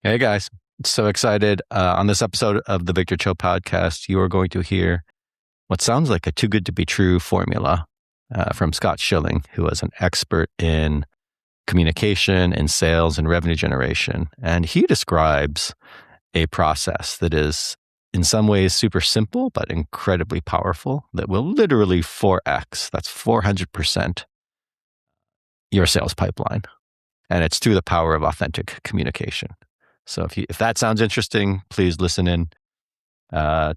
Hey guys, so excited. On this episode of the Victor Cho podcast, you are going to hear what sounds like a too good to be true formula from Scott Schilling, who is an expert in communication and sales and revenue generation. And he describes a process that is in some ways super simple, but incredibly powerful that will literally 4x, that's 400% your sales pipeline. And it's through the power of authentic communication. So if that sounds interesting, please listen in.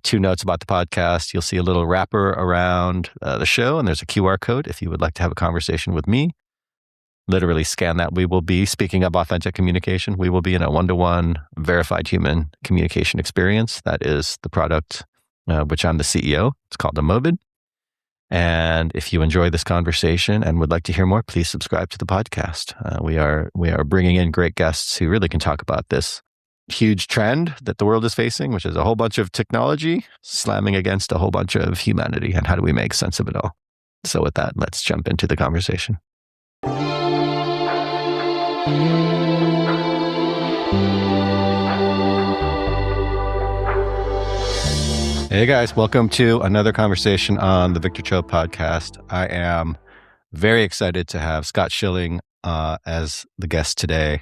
Two notes about the podcast. You'll see a little wrapper around the show, and there's a QR code if you would like to have a conversation with me. Literally scan that. We will be, speaking of authentic communication, we will be in a one-to-one verified human communication experience. That is the product which I'm the CEO. It's called the Movid. And if you enjoy this conversation and would like to hear more, please subscribe to the podcast. We are bringing in great guests who really can talk about this huge trend that the world is facing, which is a whole bunch of technology slamming against a whole bunch of humanity, and how do we make sense of it all? So with that, let's jump into the conversation. Hey guys, welcome to another conversation on the Victor Cho podcast. I am very excited to have Scott Schilling as the guest today.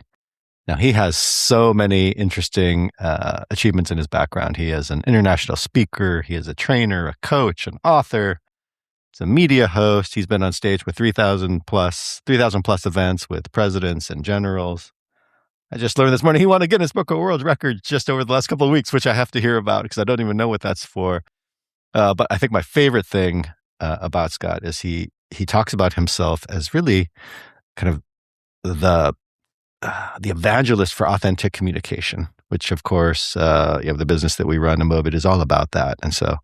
Now, he has so many interesting achievements in his background. He is an international speaker. He is a trainer, a coach, an author. He's a media host. He's been on stage with 3,000 plus events with presidents and generals. I just learned this morning he won a Guinness World Record just over the last couple of weeks, which I have to hear about because I don't even know what that's for. But I think my favorite thing about Scott is he talks about himself as really kind of the evangelist for authentic communication, which of course, the business that we run, Movid, is all about that. And so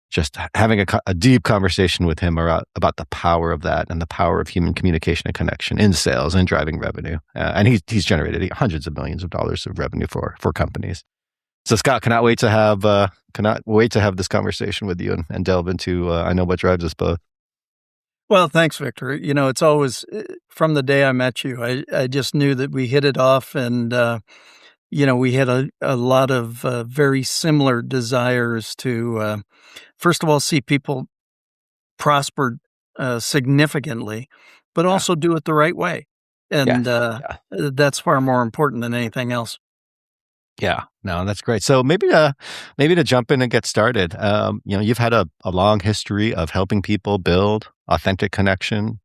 just having a deep conversation with him about the power of that and the power of human communication and connection in sales and driving revenue. And he's generated hundreds of millions of dollars of revenue for companies. So Scott, cannot wait to have this conversation with you and delve into, I know what drives us both. Well, thanks, Victor. You know, it's always, from the day I met you, I just knew that we hit it off, and, we had a lot of very similar desires to, first of all, see people prosper significantly, but also do it the right way. And that's far more important than anything else. Yeah, no, that's great. So maybe to jump in and get started, you've had a long history of helping people build authentic connection.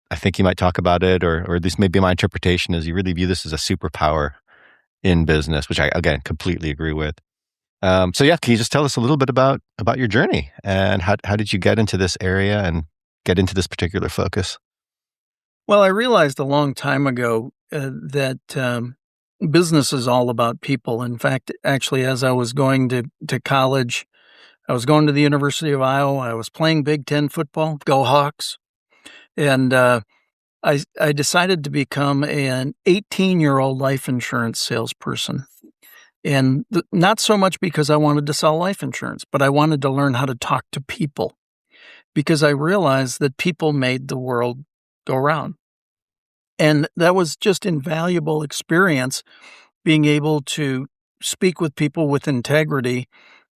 I think you might talk about it, or at least maybe my interpretation is you really view this as a superpower in business, which I, again, completely agree with. Can you just tell us a little bit about your journey and how did you get into this area and get into this particular focus? Well, I realized a long time ago that business is all about people. In fact, actually, as I was going to college, I was going to the University of Iowa. I was playing Big Ten football, go Hawks. And I decided to become an 18-year-old life insurance salesperson. And not so much because I wanted to sell life insurance, but I wanted to learn how to talk to people, because I realized that people made the world go round. And that was just invaluable experience, being able to speak with people with integrity.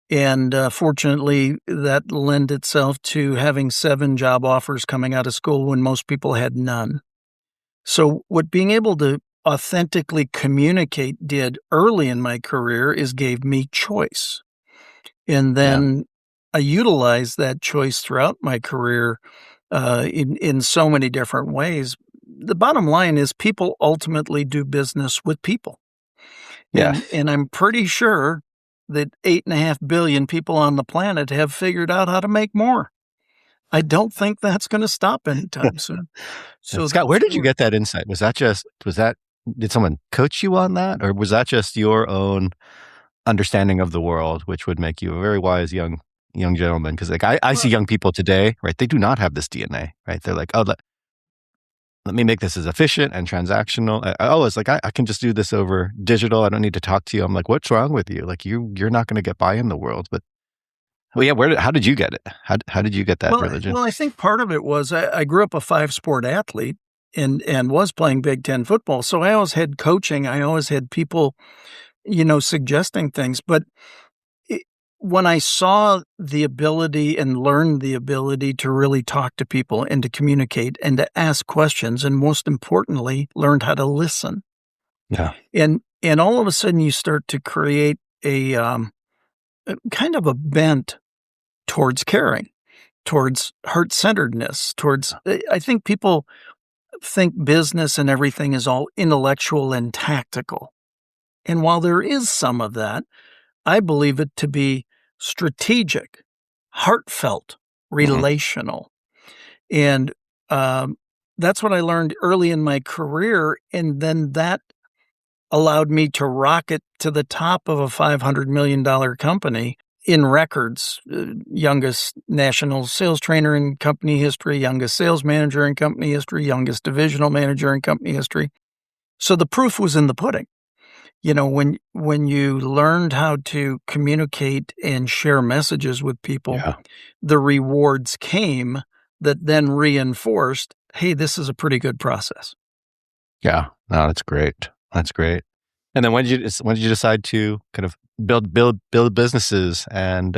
And fortunately, that lent itself to having 7 job offers coming out of school when most people had none. So what being able to authentically communicate did early in my career is gave me choice. And then I utilized that choice throughout my career in so many different ways. The bottom line is people ultimately do business with people. Yeah. And I'm pretty sure that 8.5 billion people on the planet have figured out how to make more. I don't think that's going to stop anytime soon. So Scott, where did you get that insight? Did someone coach you on that, or was that just your own understanding of the world, which would make you a very wise young gentleman? Because I see young people today, right? They do not have this DNA, right? They're like, oh, let me make this as efficient and transactional. It's like, I can just do this over digital. I don't need to talk to you. I'm like, what's wrong with you? Like you're not going to get by in the world. But how did you get it? How did you get that religion? Well, I think part of it was I grew up a 5-sport athlete, and was playing Big Ten football. So I always had coaching. I always had people, suggesting things. But when I saw the ability and learned the ability to really talk to people and to communicate and to ask questions, and most importantly, learned how to listen. Yeah. And all of a sudden you start to create a kind of a bent towards caring, towards heart-centeredness, towards, I think people think business and everything is all intellectual and tactical. And while there is some of that, I believe it to be strategic, heartfelt, relational. And that's what I learned early in my career. And then that allowed me to rocket to the top of a $500 million company in records, youngest national sales trainer in company history, youngest sales manager in company history, youngest divisional manager in company history. So the proof was in the pudding. When you learned how to communicate and share messages with people, the rewards came that then reinforced, hey, this is a pretty good process. Yeah, no, that's great. That's great. And then when did you decide to kind of build businesses and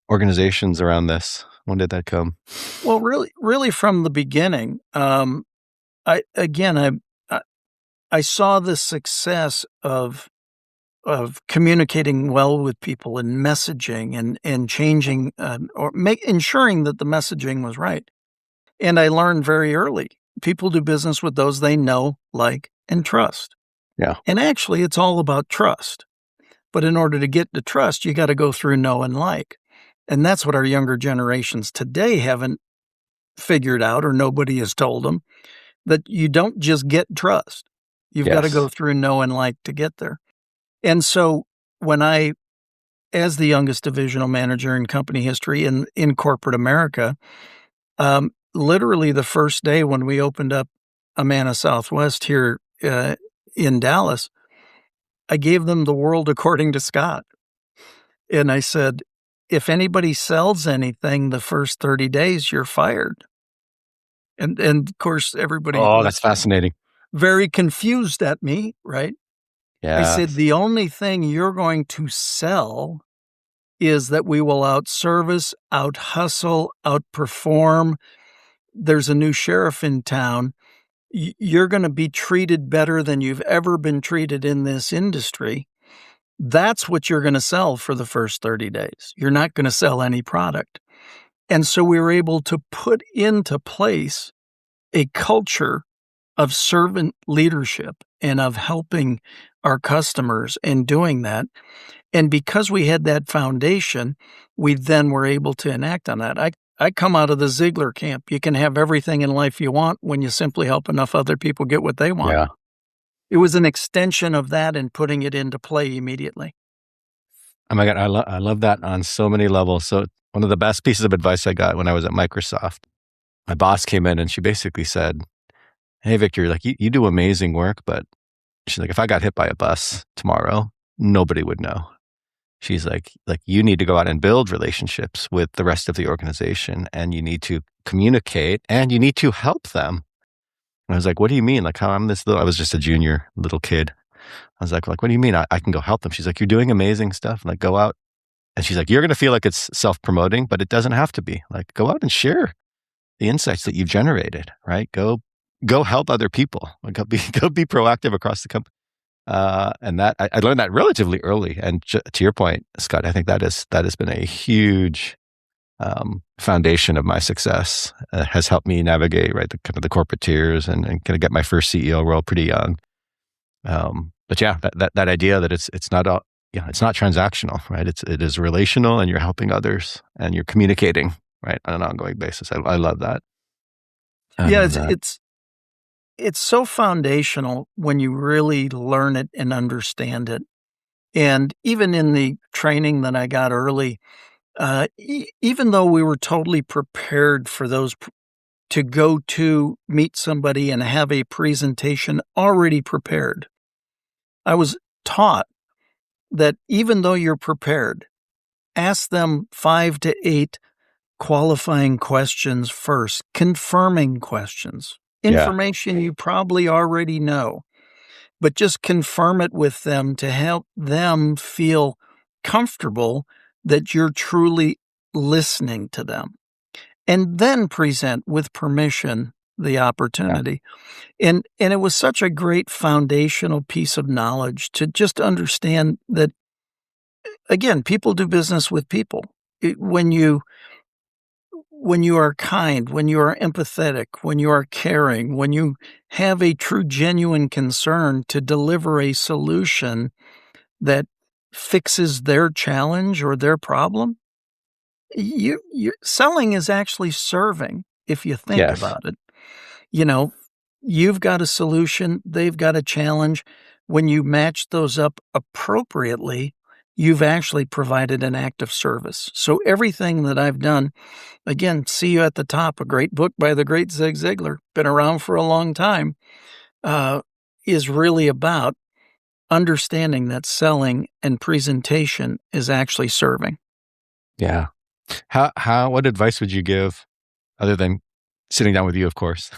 organizations around this? When did that come? Well, really from the beginning. I saw the success of communicating well with people and messaging and changing ensuring that the messaging was right. And I learned very early, people do business with those they know, like, and trust. Yeah. And actually, it's all about trust. But in order to get to trust, you got to go through know and like. And that's what our younger generations today haven't figured out, or nobody has told them, that you don't just get trust. You've got to go through know and like to get there. And so when as the youngest divisional manager in company history in corporate America, literally the first day when we opened up Amana Southwest here in Dallas, I gave them the world according to Scott. And I said, if anybody sells anything the first 30 days, you're fired. And of course, everybody. Oh, that's fascinating. Very confused at me, right? Yeah. I said, the only thing you're going to sell is that we will out-service, out-hustle, outperform. There's a new sheriff in town. You're going to be treated better than you've ever been treated in this industry. That's what you're going to sell for the first 30 days. You're not going to sell any product. And so we were able to put into place a culture of servant leadership and of helping our customers and doing that. And because we had that foundation, we then were able to enact on that. I come out of the Ziegler camp. You can have everything in life you want when you simply help enough other people get what they want. Yeah. It was an extension of that and putting it into play immediately. Oh my God, I love that on so many levels. So one of the best pieces of advice I got when I was at Microsoft, my boss came in and she basically said, hey, Victor, like you do amazing work, but she's like, if I got hit by a bus tomorrow, nobody would know. She's like you need to go out and build relationships with the rest of the organization, and you need to communicate and you need to help them. And I was like, what do you mean? Like, how I'm this little, I was just a junior little kid. I was like, what do you mean? I can go help them. She's like, you're doing amazing stuff. Like, go out. And she's like, you're going to feel like it's self-promoting, but it doesn't have to be. Like, go out and share the insights that you've generated, right? Go help other people. Go be proactive across the company. And that I learned that relatively early. And to your point, Scott, I think that has been a huge foundation of my success. Has helped me navigate the kind of the corporate tiers and kind of get my first CEO role pretty young. But yeah, that idea that it's not it's not transactional, right? It is relational, and you're helping others and you're communicating, right, on an ongoing basis. I love that. It's so foundational when you really learn it and understand it. And even in the training that I got early, even though we were totally prepared for those to go to meet somebody and have a presentation already prepared, I was taught that even though you're prepared, ask them 5 to 8 qualifying questions first, confirming questions. Yeah. information you probably already know, but just confirm it with them to help them feel comfortable that you're truly listening to them. And then present with permission the Yeah. opportunity. And it was such a great foundational piece of knowledge to just understand that, again, people do business with people. When you are kind, when you are empathetic, when you are caring, when you have a true genuine concern to deliver a solution that fixes their challenge or their problem, you selling is actually serving if you think Yes. about it. You know, you've got a solution, they've got a challenge. When you match those up appropriately, you've actually provided an act of service. So everything that I've done, again, See You at the Top, a great book by the great Zig Ziglar, been around for a long time, uh, is really about understanding that selling and presentation is actually serving. Yeah. What advice would you give other than sitting down with you, of course,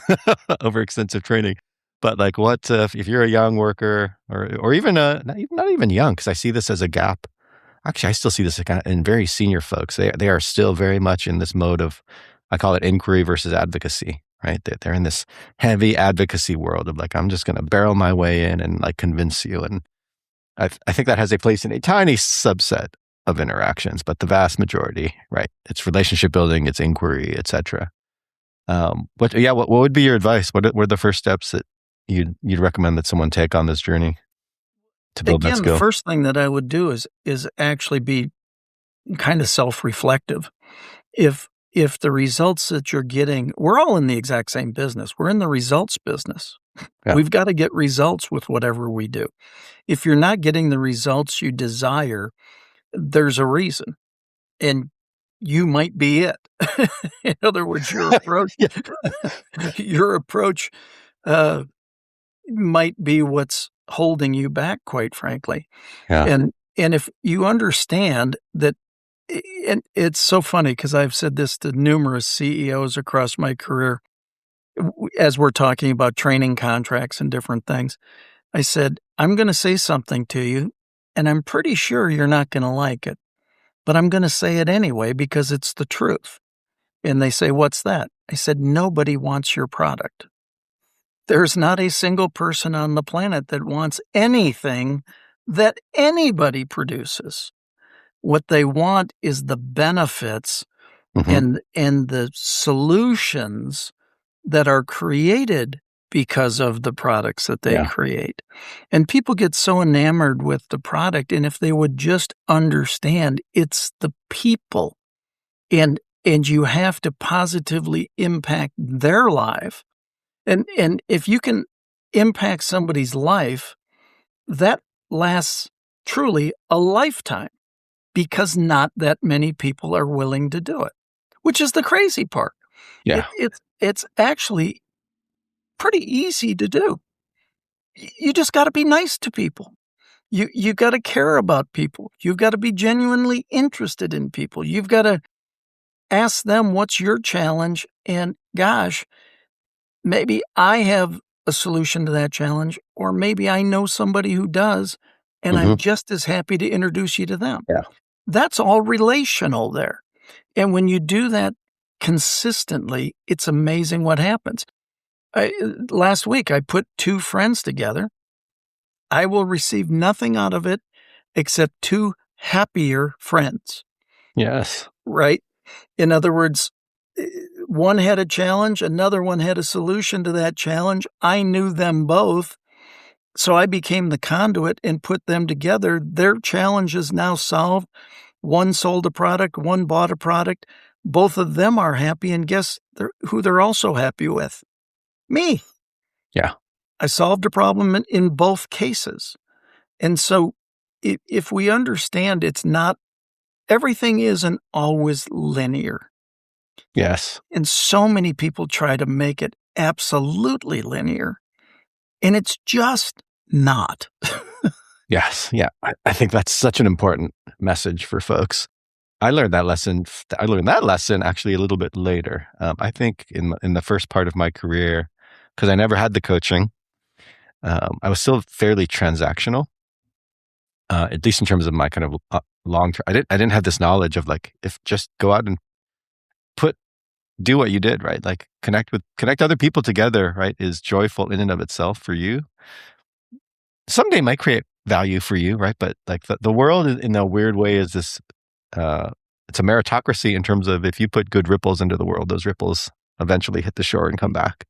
over extensive training? But like, what if you're a young worker, or even not even young, because I see this as a gap. Actually, I still see this in very senior folks. They are still very much in this mode of, I call it inquiry versus advocacy. Right? They're in this heavy advocacy world of like, I'm just going to barrel my way in and like convince you. And I think that has a place in a tiny subset of interactions, but the vast majority, right? It's relationship building, it's inquiry, etc. What would be your advice? What were the first steps that you'd recommend that someone take on this journey to build that Again, the skill? first thing that I would do is actually be kind of self-reflective. If the results that you're getting, we're all in the exact same business. We're in the results business. Yeah. We've got to get results with whatever we do. If you're not getting the results you desire, there's a reason, and you might be it. In other words, Yeah. your approach uh, might be what's holding you back, quite frankly. Yeah. And if you understand that, and it's so funny because I've said this to numerous CEOs across my career as we're talking about training contracts and different things. I said, I'm going to say something to you, and I'm pretty sure you're not going to like it, but I'm going to say it anyway because it's the truth. And they say, what's that? I said, nobody wants your product. There's not a single person on the planet that wants anything that anybody produces. What they want is the benefits Hmm. and the solutions that are created because of the products that they Yeah. create. And people get so enamored with the product, and if they would just understand it's the people, and you have to positively impact their life. And if you can impact somebody's life, that lasts truly a lifetime, because not that many people are willing to do it, which is the crazy part. Yeah. It's actually pretty easy to do. You just got to be nice to people. You got to care about people. You've got to be genuinely interested in people. You've got to ask them, what's your challenge? And gosh, maybe I have a solution to that challenge, or maybe I know somebody who does, and I'm Hmm. just as happy to introduce you to them. Yeah. That's all relational there. And when you do that consistently, it's amazing what happens. Last week, I put two friends together. I will receive nothing out of it except two happier friends, Yes. right? In other words, one had a challenge, another one had a solution to that challenge. I knew them both, so I became the conduit and put them together. Their challenge is now solved. One sold a product, one bought a product. Both of them are happy, and guess who they're also happy with? Me. Yeah. I solved a problem in both cases. And so if we understand it's not, everything isn't always linear. Yes. And so many people try to make it absolutely linear, and it's just not. Yes. Yeah. I think that's such an important message for folks. I learned that lesson. I learned that lesson actually a little bit later. I think in the first part of my career, because I never had the coaching. I was still fairly transactional, at least in terms of my kind of long term. I didn't have this knowledge of like, if just go out and do what you did, right? Like connect other people together, right? Is joyful in and of itself for you. Someday might create value for you, right? But like the world in a weird way is this, it's a meritocracy in terms of if you put good ripples into the world, those ripples eventually hit the shore and come back.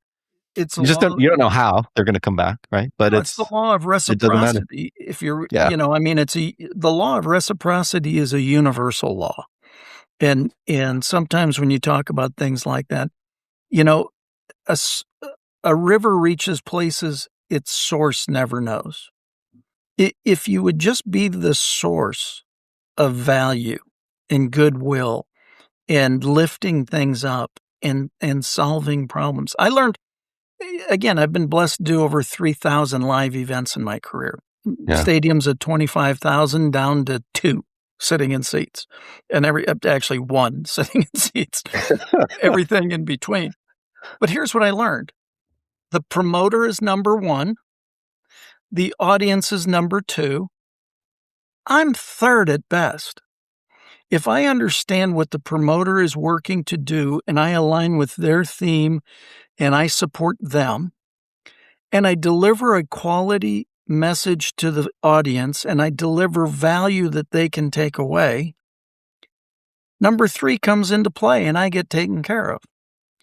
It's You don't know how they're going to come back, right? But it's the law of reciprocity. If you're, the law of reciprocity is a universal law. And sometimes when you talk about things like that, a river reaches places its source never knows. If you would just be the source of value and goodwill and lifting things up and solving problems. I learned, again, I've been blessed to do over 3,000 live events in my career. Yeah. Stadiums at 25,000 down to 2 sitting in seats, and actually 1 sitting in seats, everything in between. But here's what I learned. The promoter is number 1. The audience is number 2. I'm third at best. If I understand what the promoter is working to do and I align with their theme and I support them and I deliver a quality message to the audience and I deliver value that they can take away, number 3 comes into play and I get taken care of.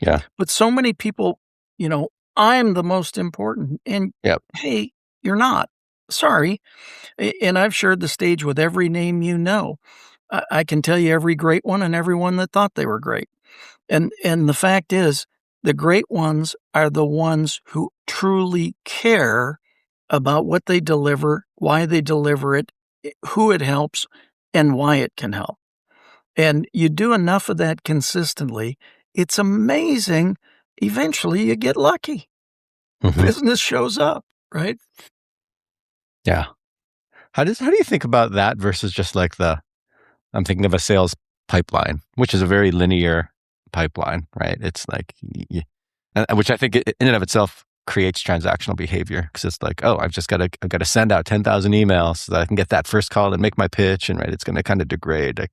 Yeah. But so many people, I'm the most important. And hey, you're not. Sorry. And I've shared the stage with every name you know. I can tell you every great one and everyone that thought they were great. And the fact is, the great ones are the ones who truly care about what they deliver, why they deliver it, who it helps, and why it can help. And you do enough of that consistently, it's amazing. Eventually you get lucky. Mm-hmm. Business shows up, right? Yeah. How do you think about that versus just like I'm thinking of a sales pipeline, which is a very linear pipeline, right? It's like, which I think in and of itself creates transactional behavior, because it's like, oh, I've got to send out 10,000 emails so that I can get that first call and make my pitch, and right, it's going to kind of degrade. Like,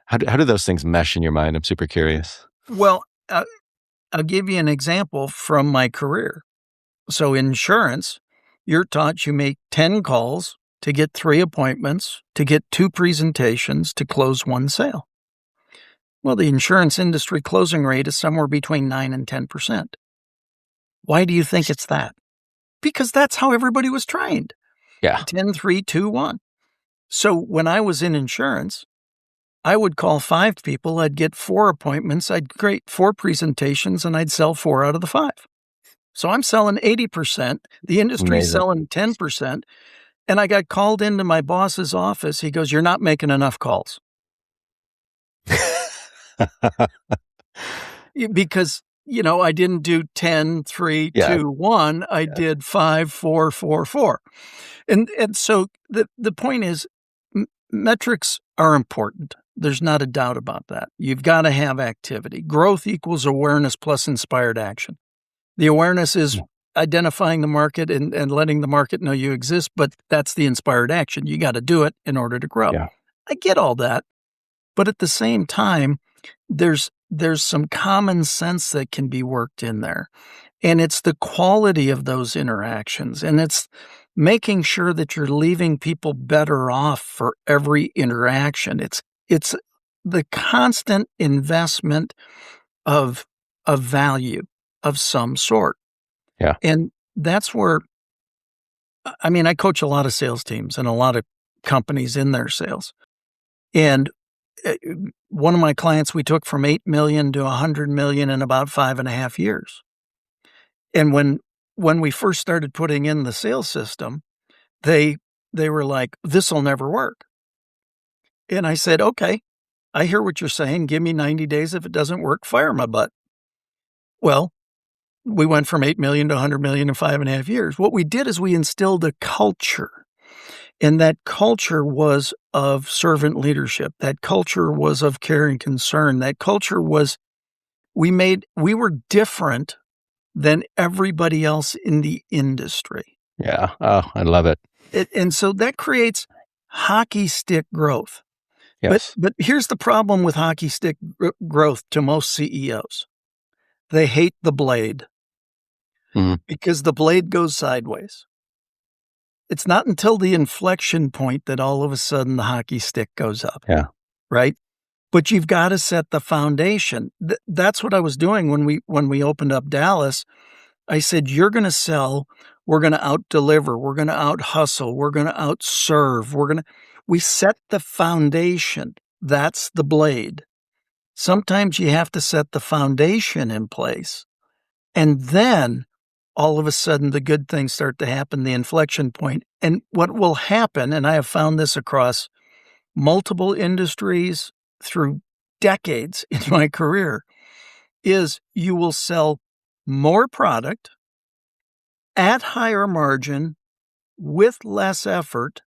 how do those things mesh in your mind? I'm super curious. Well, I'll give you an example from my career. So in insurance, you're taught you make 10 calls to get 3 appointments, to get 2 presentations, to close 1 sale. Well, the insurance industry closing rate is somewhere between 9 and 10%. Why do you think it's that? Because that's how everybody was trained. Yeah. 10, 3, 2, 1. So when I was in insurance, I would call 5 people, I'd get 4 appointments, I'd create 4 presentations, and I'd sell 4 out of the 5. So I'm selling 80%, the industry's selling 10%, and I got called into my boss's office. He goes, "You're not making enough calls." Because, I didn't do 10, 3, 2, 1. I did 5, 4, 4, 4. And so the point is, metrics are important. There's not a doubt about that. You've got to have activity. Growth equals awareness plus inspired action. The awareness is identifying the market and letting the market know you exist, but that's the inspired action. You got to do it in order to grow. Yeah. I get all that. But at the same time, there's some common sense that can be worked in there. And it's the quality of those interactions. And it's making sure that you're leaving people better off for every interaction. It's the constant investment of value of some sort. Yeah. And that's where, I coach a lot of sales teams and a lot of companies in their sales. And one of my clients, we took from 8 million to 100 million in about 5.5 years. And when we first started putting in the sales system, they were like, "This will never work." And I said, "Okay, I hear what you're saying. Give me 90 days. If it doesn't work, fire my butt." Well, we went from 8 million to 100 million in 5.5 years. What we did is we instilled a culture. And that culture was of servant leadership. That culture was of care and concern. That culture was, we were different than everybody else in the industry. Yeah. Oh, I love it. And so that creates hockey stick growth. Yes. But here's the problem with hockey stick growth to most CEOs. They hate the blade Mhm. because the blade goes sideways. It's not until the inflection point that all of a sudden the hockey stick goes up, Yeah. right? But you've got to set the foundation. That's what I was doing when we opened up Dallas. I said, "You're going to sell. We're going to out deliver. We're going to out hustle. We're going to out serve. We set the foundation. That's the blade. Sometimes you have to set the foundation in place, and then all of a sudden the good things start to happen, the inflection point. And what will happen, and I have found this across multiple industries through decades in my career, is you will sell more product at higher margin with less effort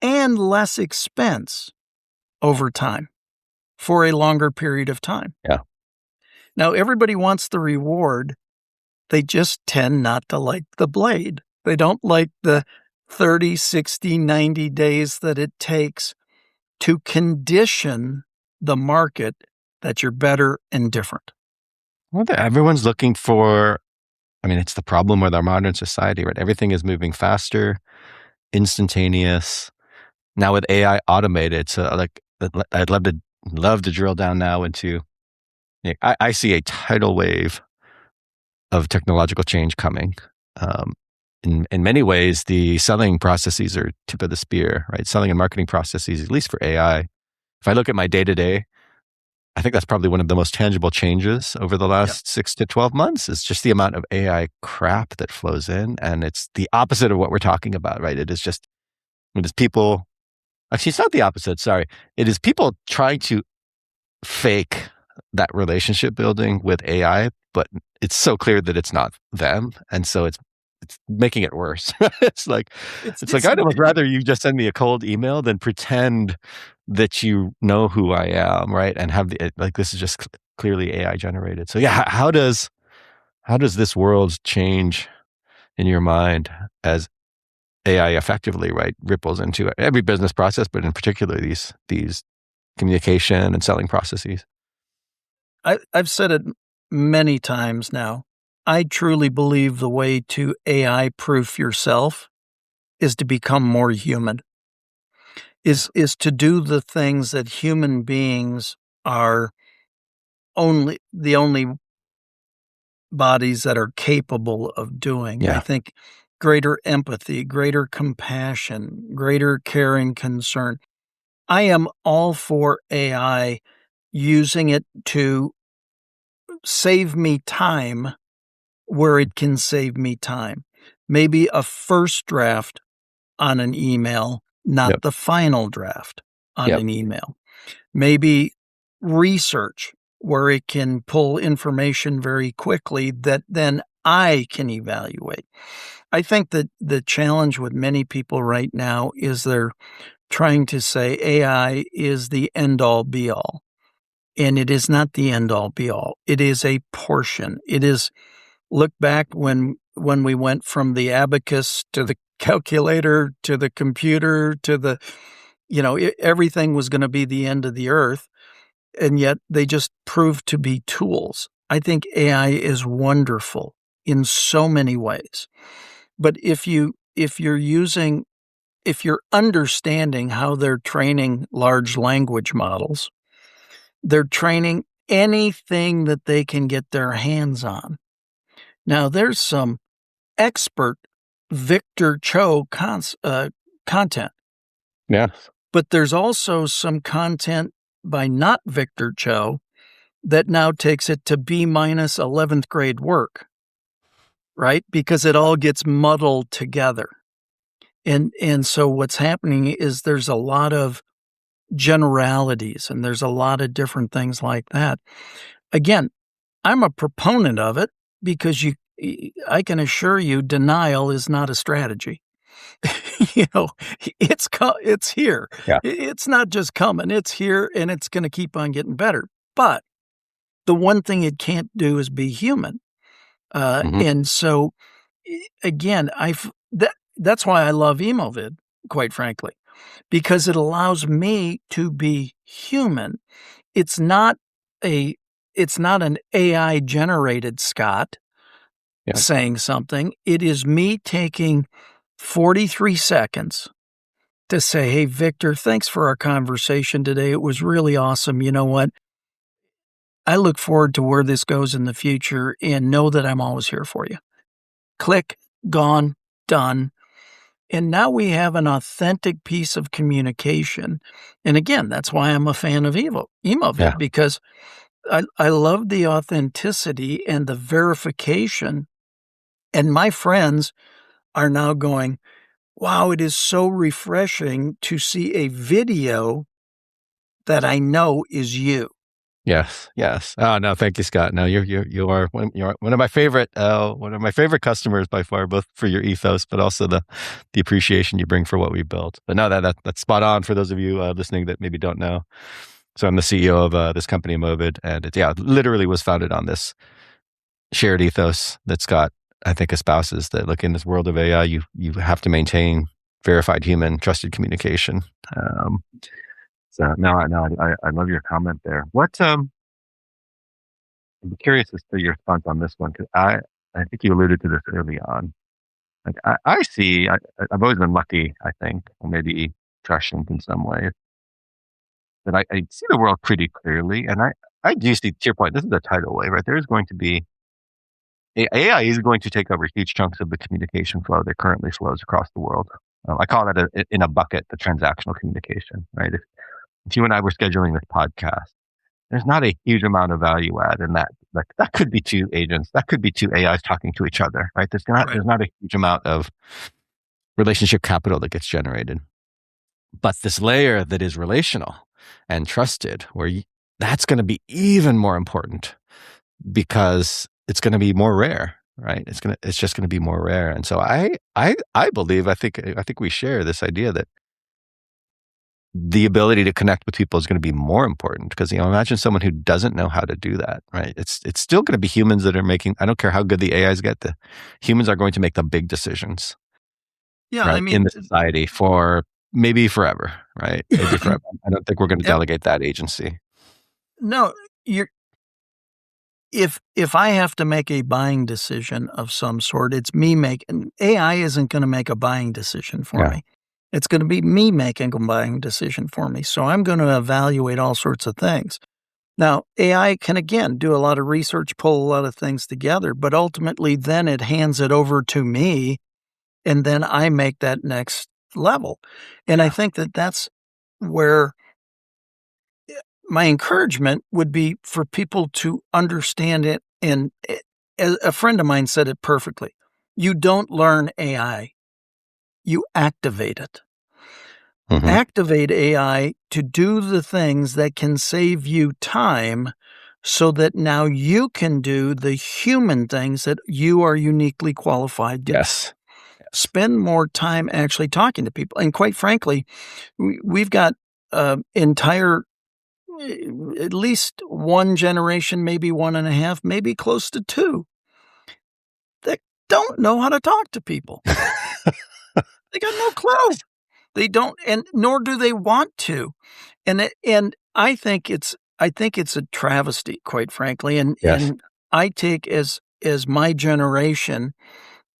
and less expense over time for a longer period of time. Yeah. Now, everybody wants the reward. They just tend not to like the blade. They don't like the 30, 60, 90 days that it takes to condition the market that you're better and different. Well, everyone's looking for, I mean, it's the problem with our modern society, right? Everything is moving faster, instantaneous. Now with AI automated. So like, I'd love to drill down now into, I see a tidal wave of technological change coming. In many ways, the selling processes are tip of the spear, right? Selling and marketing processes, at least for AI. If I look at my day to day, I think that's probably one of the most tangible changes over the last 6 to 12 months is just the amount of AI crap that flows in. And it's the opposite of what we're talking about, right? It is people, actually, it's not the opposite. Sorry. It is people trying to fake that relationship building with AI, but it's so clear that it's not them. And so it's making it worse. It's like I'd almost rather you just send me a cold email than pretend that you know who I am, right? And have this is just clearly AI generated. So yeah, how does this world change in your mind as AI effectively, right, ripples into every business process, but in particular these communication and selling processes? I've said it many times now. I truly believe the way to AI proof yourself is to become more human, is to do the things that human beings are the only bodies that are capable of doing. I Yeah. think greater empathy, greater compassion, greater caring concern. I am all for AI using it to save me time where it can save me time. Maybe a first draft on an email, not Yep. the final draft on Yep. an email. Maybe research where it can pull information very quickly that then I can evaluate. I think that the challenge with many people right now is they're trying to say AI is the end all be all. And it is not the end all be all. It is a portion. It is, look back when we went from the abacus to the calculator to the computer to the, everything was going to be the end of the earth. And yet they just proved to be tools. I think AI is wonderful in so many ways. But if you're understanding how they're training large language models, they're training anything that they can get their hands on. Now, there's some expert Victor Cho content, Yes. but there's also some content by not Victor Cho that now takes it to B- 11th grade work, right? Because it all gets muddled together. And so what's happening is there's a lot of generalities and there's a lot of different things like that. Again, I'm a proponent of it because I can assure you denial is not a strategy. It's here. Yeah. It's not just coming. It's here and it's going to keep on getting better. But the one thing it can't do is be human. Mhm. And so, again, that's why I love Emovid, quite frankly, because it allows me to be human. It's not a it's not an AI generated Scott Yeah. saying something. It is me taking 43 seconds to say, "Hey, Victor, thanks for our conversation today. It was really awesome. You know what? I look forward to where this goes in the future and know that I'm always here for you." Click, gone, done. And now we have an authentic piece of communication. And again, that's why I'm a fan of Yeah. Emovid, because I love the authenticity and the verification. And my friends are now going, wow, it is so refreshing to see a video that I know is you. Yes, yes. Oh, no, thank you, Scott. No, you're one of my favorite customers by far, both for your ethos, but also the appreciation you bring for what we built. But no, that's spot on for those of you listening that maybe don't know. So I'm the CEO of this company, Movid, and it literally was founded on this shared ethos that Scott, I think, espouses, that look, in this world of AI, you have to maintain verified human trusted communication. Um, so I love your comment there. I'm curious as to your response on this one, because I think you alluded to this early on. Like I've always been lucky, I think, or maybe prescient in some ways, that I see the world pretty clearly. And I do see, to your point, this is a tidal wave, right? There's going to be, AI is going to take over huge chunks of the communication flow that currently flows across the world. I call that in a bucket, the transactional communication, right? If you and I were scheduling this podcast, there's not a huge amount of value add in that. Like, that could be two agents, that could be two AIs talking to each other, right? Right. There's not a huge amount of relationship capital that gets generated. But this layer that is relational and trusted, that's going to be even more important, because it's going to be more rare, right? It's just going to be more rare. And so I believe, I think we share this idea that the ability to connect with people is going to be more important, because, imagine someone who doesn't know how to do that, right? It's still going to be humans that are making, I don't care how good the AIs get, the humans are going to make the big decisions, Yeah, I right? In mean, the society for maybe forever, right? Maybe forever. I don't think we're going to yep, delegate that agency. no, you're if I have to make a buying decision of some sort, it's me making. AI isn't gonna make a buying decision for Yeah. me. It's gonna be me making a buying decision for me, so I'm gonna evaluate all sorts of things. Now, AI can, again, do a lot of research, pull a lot of things together, but ultimately then it hands it over to me, and then I make that next level. And I Yeah. think that that's where my encouragement would be for people to understand it. And a friend of mine said it perfectly. You don't learn AI, you activate it. Hmm. Activate AI to do the things that can save you time, so that now you can do the human things that you are uniquely qualified to do. Yes. Yes. Spend more time actually talking to people. And quite frankly, we've got entire, at least one generation, maybe one and a half, maybe close to two, that don't know how to talk to people. They got no clue. They don't, and nor do they want to. And I think it's a travesty, quite frankly. Yes. And I take, as my generation,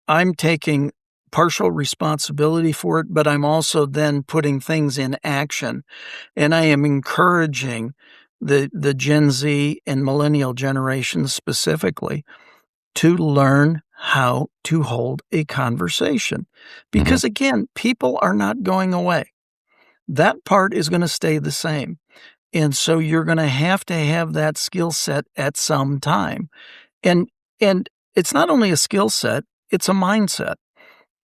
I'm taking partial responsibility for it, but I'm also then putting things in action. And I am encouraging the Gen Z and millennial generations specifically to learn how to hold a conversation. Hmm. Because again, people are not going away. That part is going to stay the same. And so you're going to have that skill set at some time. And and it's not only a skill set, it's a mindset.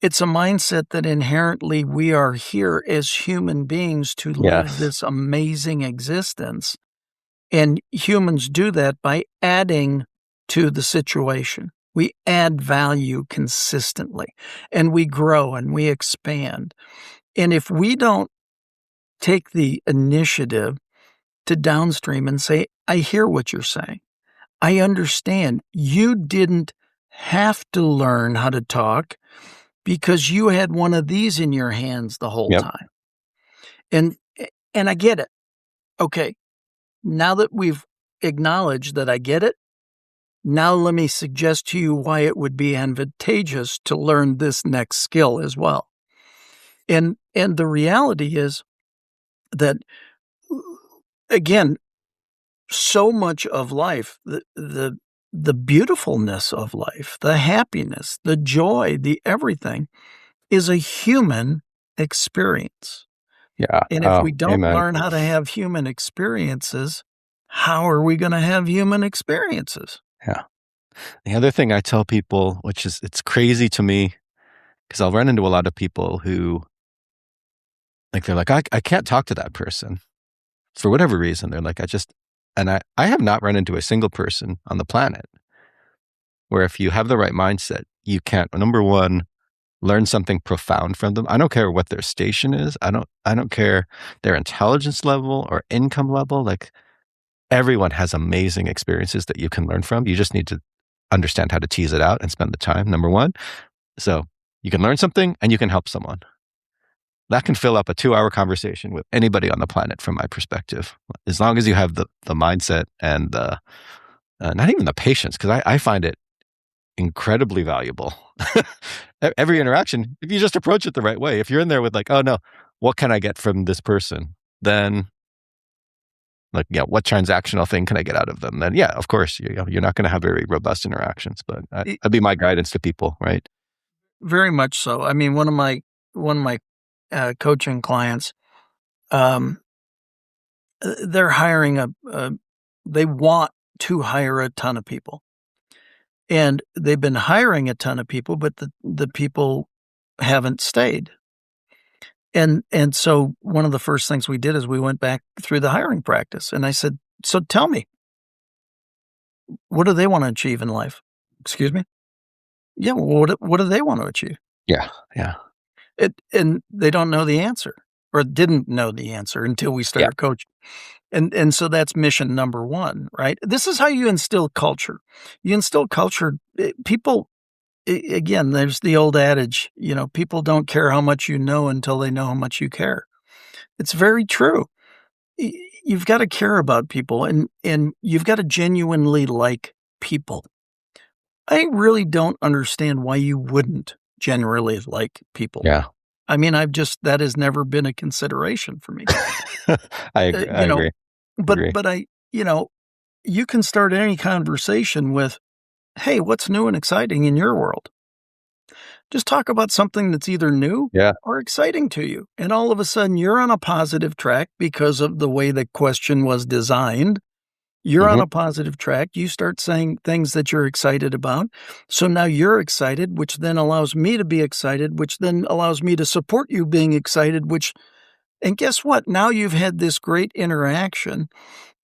It's a mindset that inherently we are here as human beings to live Yes. this amazing existence. And humans do that by adding to the situation. We add value consistently, and we grow and we expand. And if we don't take the initiative to downstream and say, I hear what you're saying, I understand you didn't have to learn how to talk because you had one of these in your hands the whole Yep. time. And I get it. Okay, now that we've acknowledged that I get it, now let me suggest to you why it would be advantageous to learn this next skill as well. And the reality is that, again, so much of life, the beautifulness of life, the happiness, the joy, the everything is a human experience. Yeah. And if Oh, we don't amen. learn how to have human experiences, how are we going to have human experiences? Yeah. The other thing I tell people, which is, it's crazy to me, because I'll run into a lot of people who, like, they're like, I can't talk to that person for whatever reason. They're like, I have not run into a single person on the planet where if you have the right mindset, you can't, number one, learn something profound from them. I don't care what their station is. I don't care their intelligence level or income level. Like, everyone has amazing experiences that you can learn from. You just need to understand how to tease it out and spend the time, number one. So you can learn something and you can help someone. That can fill up a 2-hour conversation with anybody on the planet from my perspective, as long as you have the mindset and the, not even the patience, because I find it incredibly valuable. Every interaction, if you just approach it the right way, if you're in there with like, oh no, what can I get from this person? Then like, yeah, what transactional thing can I get out of them? Then yeah, of course, you're not going to have very robust interactions, but that'd be my guidance to people, right? Very much so. I mean, one of my coaching clients, they're hiring they want to hire a ton of people, and they've been hiring a ton of people, but the people haven't stayed. And so one of the first things we did is we went back through the hiring practice, and I said, "So tell me, what do they want to achieve in life?" Excuse me? Yeah, well, what do they want to achieve? Yeah, yeah, And they don't know the answer, or didn't know the answer until we yeah, started coaching. And so that's mission number one, right? This is how you instill culture. You instill culture. People, again, there's the old adage, people don't care how much you know until they know how much you care. It's very true. You've got to care about people, and you've got to genuinely like people. I really don't understand why you wouldn't generally like people. yeah. I mean, that has never been a consideration for me. I agree. I agree. But you can start any conversation with, "Hey, what's new and exciting in your world?" Just talk about something that's either new Yeah. or exciting to you. And all of a sudden you're on a positive track because of the way the question was designed. You're on Hmm. a positive track. You start saying things that you're excited about. So now you're excited, which then allows me to be excited, which then allows me to support you being excited, and guess what? Now you've had this great interaction.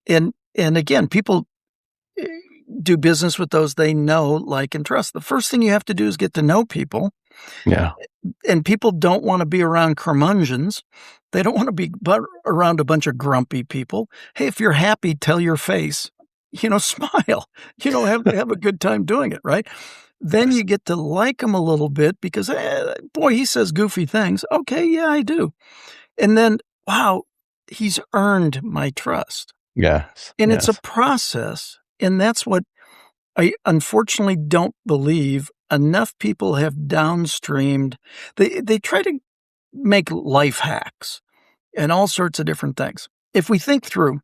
And again, people eh, do business with those they know, like, and trust. The first thing you have to do is get to know people. Yeah. And people don't want to be around curmudgeons. They don't want to be around a bunch of grumpy people. Hey, if you're happy, tell your face, smile, have a good time doing it. Right. Then you get to like him a little bit because, boy, he says goofy things. Okay. Yeah, I do. And then, wow, he's earned my trust. Yes. And it's a Yes. process. And that's what I unfortunately don't believe enough people have downstreamed. They try to make life hacks and all sorts of different things. If we think through,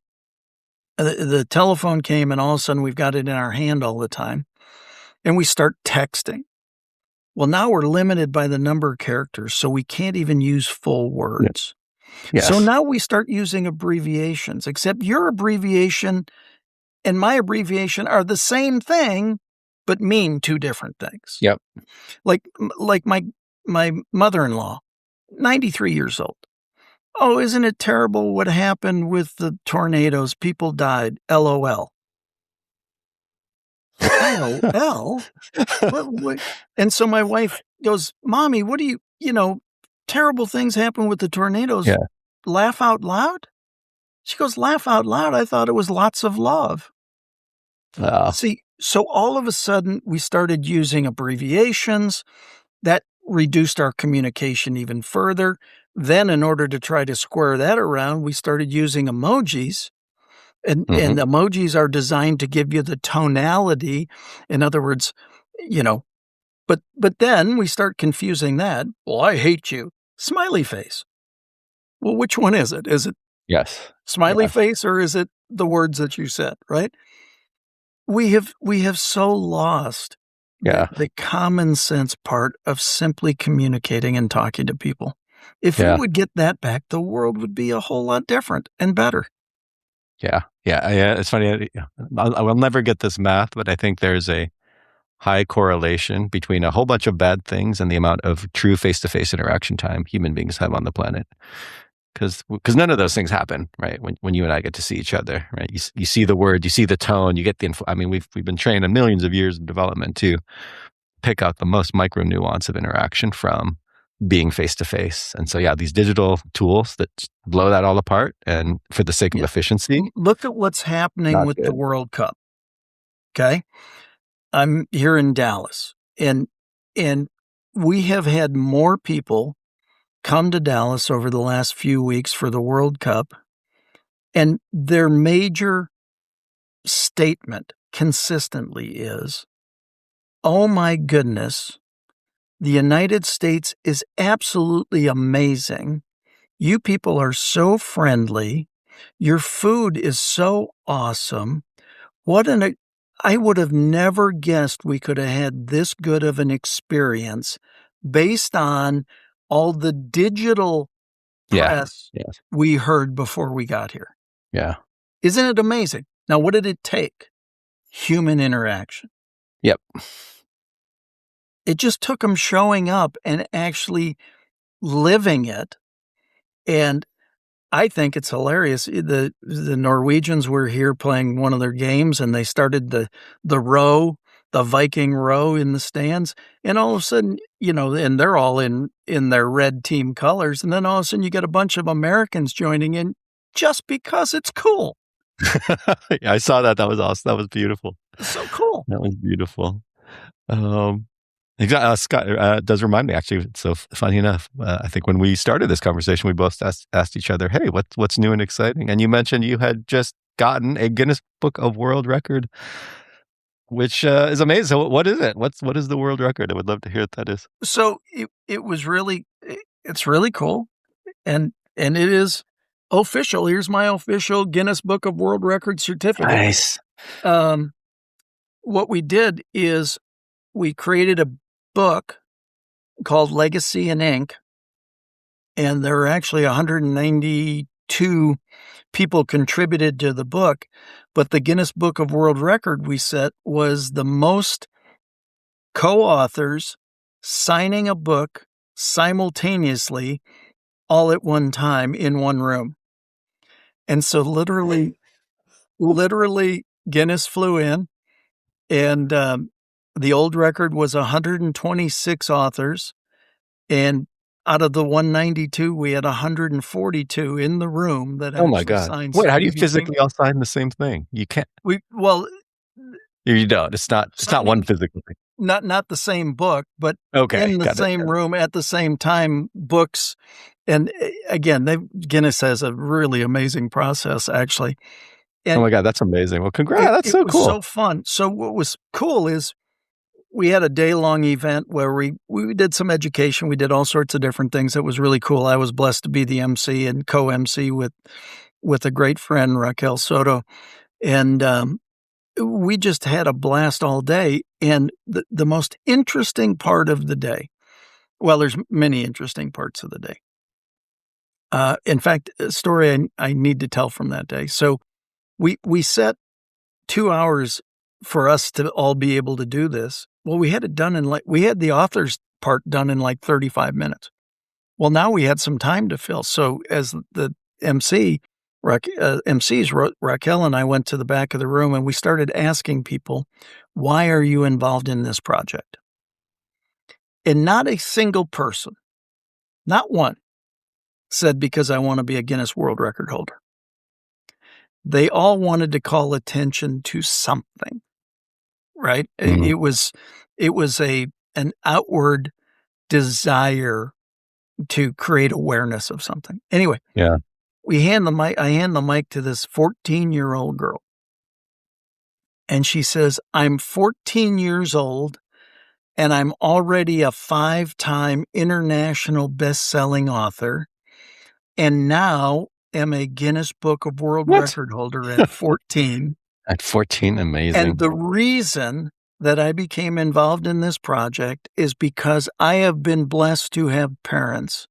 the telephone came and all of a sudden we've got it in our hand all the time and we start texting. Well, now we're limited by the number of characters, so we can't even use full words. Yes. So now we start using abbreviations, except your abbreviation and my abbreviation are the same thing, but mean two different things. Yep. Like my mother-in-law, 93 years old. "Oh, isn't it terrible what happened with the tornadoes? People died. LOL." LOL? What? And so my wife goes, "Mommy, what do terrible things happen with the tornadoes. Yeah. Laugh out loud?" She goes, "Laugh out loud? I thought it was lots of love." Oh, See, So all of a sudden, we started using abbreviations. That reduced our communication even further. Then, in order to try to square that around, we started using emojis. And Hmm. emojis are designed to give you the tonality. In other words, you know, but then we start confusing that. Well, I hate you. Smiley face. Well, which one is it? Is it Yes. smiley Yes. face or is it the words that you said, right? We have so lost Yeah. the common sense part of simply communicating and talking to people. If we Yeah. would get that back, the world would be a whole lot different and better. Yeah. Yeah. Yeah. It's funny. I will never get this math, but I think there's a high correlation between a whole bunch of bad things and the amount of true face-to-face interaction time human beings have on the planet. Because none of those things happen, right? When you and I get to see each other, right? You see the word, you see the tone, you get the info. I mean, we've been trained in millions of years of development to pick out the most micro nuance of interaction from being face to face. And so, yeah, these digital tools that blow that all apart, and for the sake of Yeah. efficiency, Look at what's happening not with the good. World Cup. Okay. I'm here in Dallas and we have had more people come to Dallas over the last few weeks for the World Cup. And their major statement consistently is, oh my goodness, the United States is absolutely amazing. You people are so friendly. Your food is so awesome. I would have never guessed we could have had this good of an experience based on all the digital Yeah. press Yes. we heard before we got here. Yeah. Isn't it amazing? Now, what did it take? Human interaction. Yep. It just took them showing up and actually living it. And I think it's hilarious. The Norwegians were here playing one of their games, and they started the Viking row in the stands, and all of a sudden, and they're all in their red team colors, and then all of a sudden you get a bunch of Americans joining in just because it's cool. Yeah, I saw that. That was awesome. That was beautiful. It's so cool. That was beautiful. Um, exactly. Scott, does remind me, actually. So funny enough, I think when we started this conversation, we both asked each other, "Hey, what's new and exciting?" And you mentioned you had just gotten a Guinness Book of World Record, which is amazing. So what is it? What is the world record? I would love to hear what that is. So it's really cool, and it is official. Here's my official Guinness Book of World Record certificate. Nice. Um, what we did is we created a book called Legacy in Ink, and there are actually 192 people contributed to the book, but the Guinness Book of World Record we set was the most co-authors signing a book simultaneously all at one time in one room. And so literally Guinness flew in, and the old record was 126 authors, and out of the 192, we had 142 in the room that Oh my actually God. signed Wait, how do you anything. physically all sign the same thing? You can't. Well, You don't. It's not one signing physical thing. not the same book, but Okay, in the got it. same room at the same time, books. And again, Guinness has a really amazing process, actually. Oh And my God, that's amazing. Well, congrats. That's it so was cool. so fun. So what was cool is we had a day-long event where we did some education. We did all sorts of different things. It was really cool. I was blessed to be the MC and co-MC with a great friend, Raquel Soto. And we just had a blast all day. And the most interesting part of the day, well, there's many interesting parts of the day. In fact, a story I need to tell from that day. So we set 2 hours for us to all be able to do this. Well, we had it done we had the author's part done in like 35 minutes. Well, now we had some time to fill. So as the MC, Raquel and I went to the back of the room and we started asking people, why are you involved in this project? And not a single person, not one, said, because I want to be a Guinness World Record holder. They all wanted to call attention to something. right? Mm. It was an outward desire to create awareness of something. Anyway, Yeah. I hand the mic to this 14-year-old girl. And she says, "I'm 14 years old and I'm already a 5-time international best-selling author and now am a Guinness Book of World What? Record holder at 14. At 14, And amazing. the reason that I became involved in this project is because I have been blessed to have parents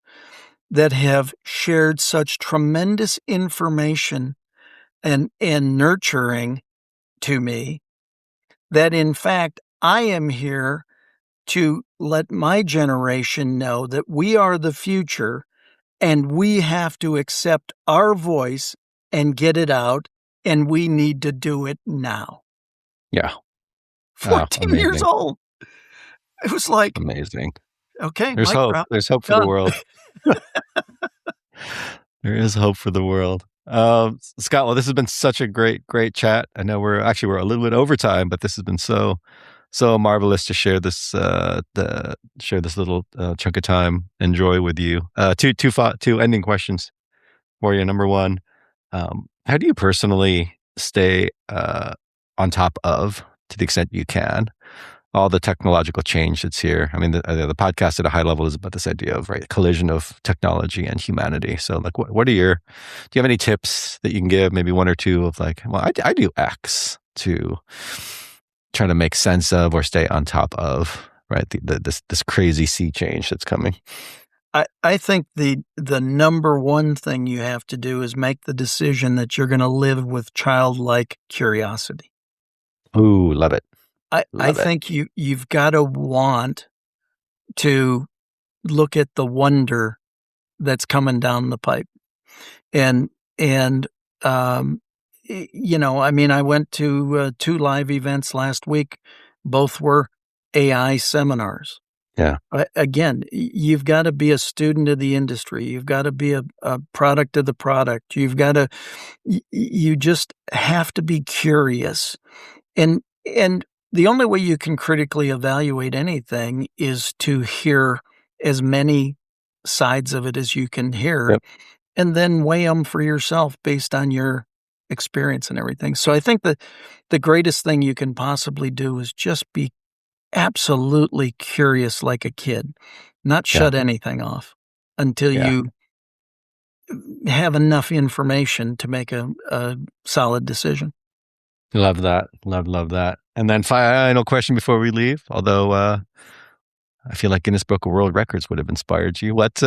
that have shared such tremendous information and nurturing to me that, in fact, I am here to let my generation know that we are the future and we have to accept our voice and get it out, and we need to do it now." Yeah. Oh, 14 years amazing. old. It was like, Amazing. okay, There's mic hope. drop, There's hope for the done. world. There is hope for the world. Scott, well, this has been such a great chat. I know we're a little bit over time, but this has been so marvelous to share this little chunk of time and joy with you. Two ending questions for you. Number one, how do you personally stay on top of, to the extent you can, all the technological change that's here? I mean, the podcast at a high level is about this idea of, right, collision of technology and humanity. So, like, do you have any tips that you can give? Maybe one or two of, like, well, I do X to try to make sense of or stay on top of, right, this crazy sea change that's coming. I think the number one thing you have to do is make the decision that you're going to live with childlike curiosity. Ooh, love it. I Love it. think you've got to want to look at the wonder that's coming down the pipe. And I mean, I went to 2 live events last week. Both were AI seminars. Yeah. Again, you've got to be a student of the industry. You've got to be a product of the product. You've got to, you just have to be curious. And the only way you can critically evaluate anything is to hear as many sides of it as you can hear, Yep. and then weigh them for yourself based on your experience and everything. So I think that the greatest thing you can possibly do is just be absolutely curious like a kid, not Yeah. shut anything off until Yeah. you have enough information to make a solid decision. Love that. Love that. And then final question before we leave, although I feel like Guinness Book of World Records would have inspired you. What's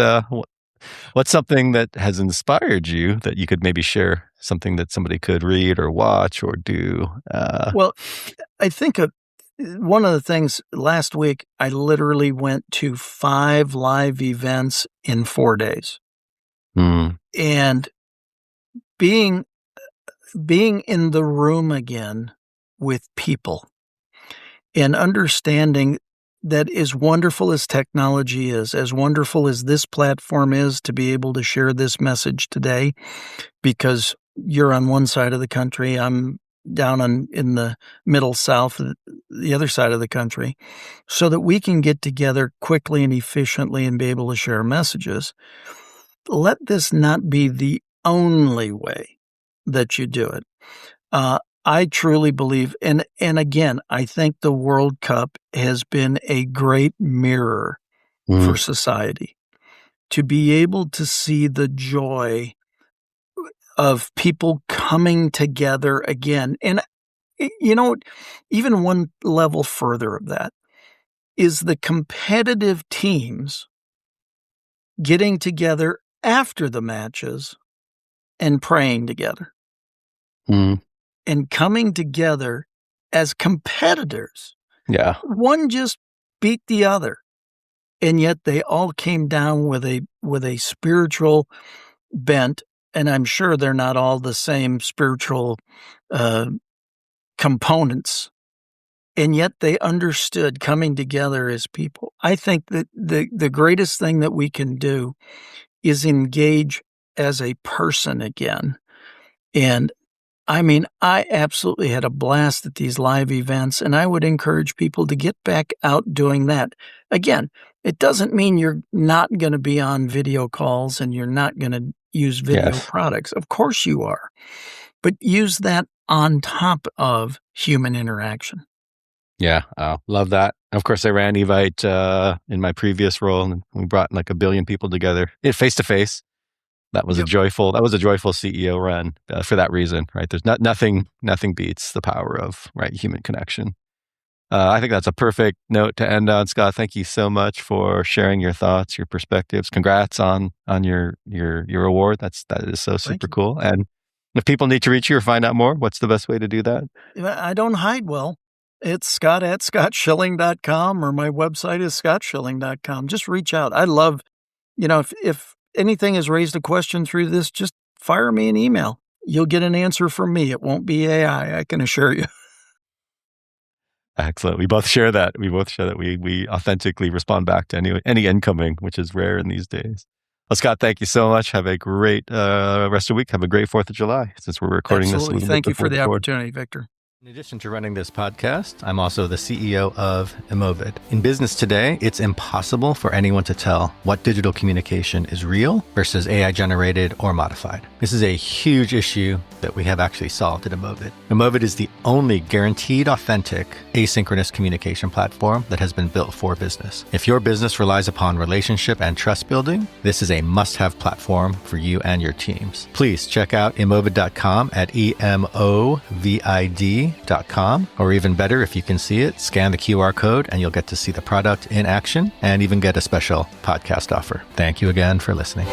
something that has inspired you that you could maybe share, something that somebody could read or watch or do? Well, I think one of the things last week, I literally went to 5 live events in 4 days. And being in the room again with people and understanding that, as wonderful as technology is, as wonderful as this platform is to be able to share this message today, because you're on one side of the country, I'm down in the middle south, the other side of the country, so that we can get together quickly and efficiently and be able to share messages. Let this not be the only way that you do it. I truly believe, and again, I think the World Cup has been a great mirror for society, to be able to see the joy of people coming together again. And, even one level further of that is the competitive teams getting together after the matches and praying together and coming together as competitors. Yeah. One just beat the other, and yet they all came down with a spiritual bent. And I'm sure they're not all the same spiritual components, and yet they understood coming together as people. I think that the greatest thing that we can do is engage as a person again. And I mean, I absolutely had a blast at these live events, and I would encourage people to get back out doing that. Again, it doesn't mean you're not going to be on video calls and you're not going to use video Yes. products. Of course you are. But use that on top of human interaction. Yeah, love that. Of course, I ran Evite in my previous role, and we brought like 1 billion people together face to face. That was a joyful CEO run for that reason, right? There's nothing beats the power of human connection. I think that's a perfect note to end on, Scott. Thank you so much for sharing your thoughts, your perspectives. Congrats on your award. That is so super cool. And if people need to reach you or find out more, what's the best way to do that? I don't hide well. It's Scott at scottschilling.com, or my website is scottschilling.com. Just reach out. I love, if anything has raised a question through this, just fire me an email. You'll get an answer from me. It won't be AI, I can assure you. Excellent. We both share that. We authentically respond back to any incoming, which is rare in these days. Well, Scott, thank you so much. Have a great rest of the week. Have a great 4th of July, since we're recording Absolutely. this. Thank you for the opportunity, Victor. In addition to running this podcast, I'm also the CEO of Emovid. In business today, it's impossible for anyone to tell what digital communication is real versus AI generated or modified. This is a huge issue that we have actually solved at Emovid. Emovid is the only guaranteed authentic asynchronous communication platform that has been built for business. If your business relies upon relationship and trust building, this is a must-have platform for you and your teams. Please check out emovid.com at EMOVID.com, or even better, if you can see it, scan the QR code and you'll get to see the product in action and even get a special podcast offer. Thank you again for listening.